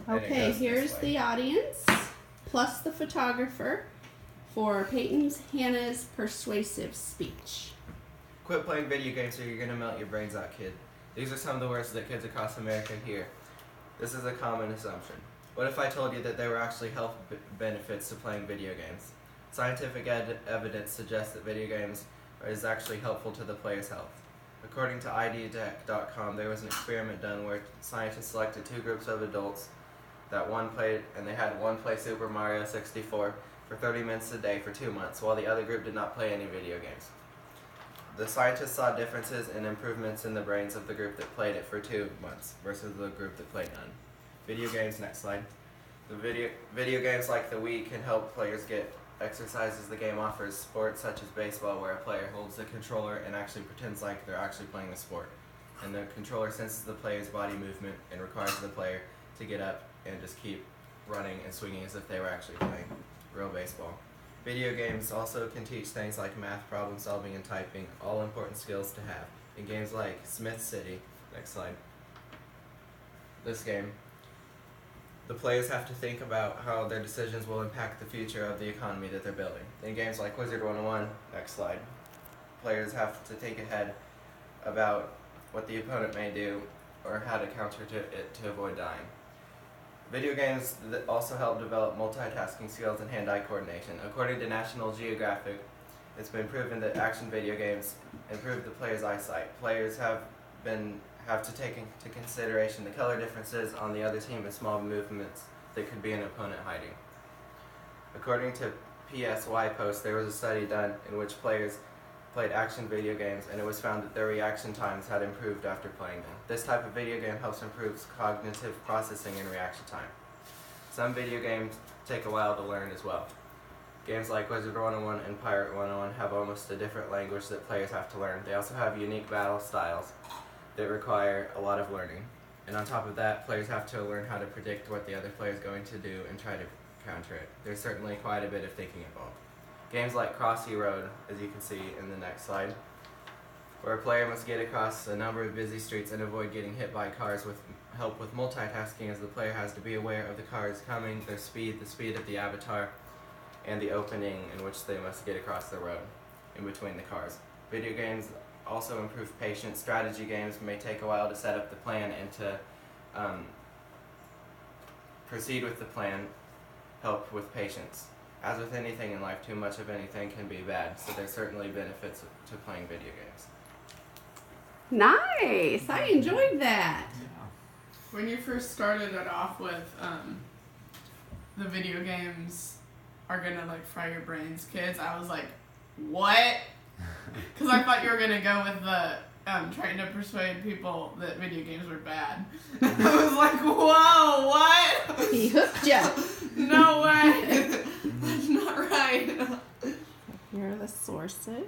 Okay, here's the audience, plus the photographer, for Peyton's Hannah's persuasive speech. Quit playing video games or you're going to melt your brains out, kid. These are some of the words that kids across America hear. This is a common assumption. What if I told you that there were actually health benefits to playing video games? Scientific evidence suggests that video games is actually helpful to the player's health. According to IDDeck.com, there was an experiment done where scientists selected two groups of adults that one played, and they had one play Super Mario 64 for 30 minutes a day for 2 months, while the other group did not play any video games. The scientists saw differences and improvements in the brains of the group that played it for 2 months versus the group that played none. Video games, next slide. The video games like the Wii can help players get exercises the game offers. Sports such as baseball, where a player holds the controller and actually pretends like they're actually playing a sport. And the controller senses the player's body movement and requires the player to get up and just keep running and swinging as if they were actually playing real baseball. Video games also can teach things like math, problem solving, and typing, all important skills to have. In games like Smith City, next slide, this game, the players have to think about how their decisions will impact the future of the economy that they're building. In games like Wizard 101, next slide, players have to think ahead about what the opponent may do or how to counter it to avoid dying. Video games also help develop multitasking skills and hand-eye coordination. According to National Geographic, it's been proven that action video games improve the player's eyesight. Players have to take into consideration the color differences on the other team and small movements that could be an opponent hiding. According to PSY Post, there was a study done in which players played action video games, and it was found that their reaction times had improved after playing them. This type of video game helps improve cognitive processing and reaction time. Some video games take a while to learn as well. Games like Wizard 101 and Pirate 101 have almost a different language that players have to learn. They also have unique battle styles that require a lot of learning. And on top of that, players have to learn how to predict what the other player is going to do and try to counter it. There's certainly quite a bit of thinking involved. Games like Crossy Road, as you can see in the next slide, where a player must get across a number of busy streets and avoid getting hit by cars with help with multitasking, as the player has to be aware of the cars coming, their speed, the speed of the avatar, and the opening in which they must get across the road in between the cars. Video games also improve patience. Strategy games may take a while to set up the plan and to proceed with the plan, help with patience. As with anything in life, too much of anything can be bad, so there's certainly benefits to playing video games. Nice! I enjoyed that. When you first started it off with the video games are gonna like fry your brains, kids, I was like, what? Because I thought you were gonna go with the trying to persuade people that video games were bad. I was like, whoa, what? He hooked ya. No way. That's not right. Here are the sources.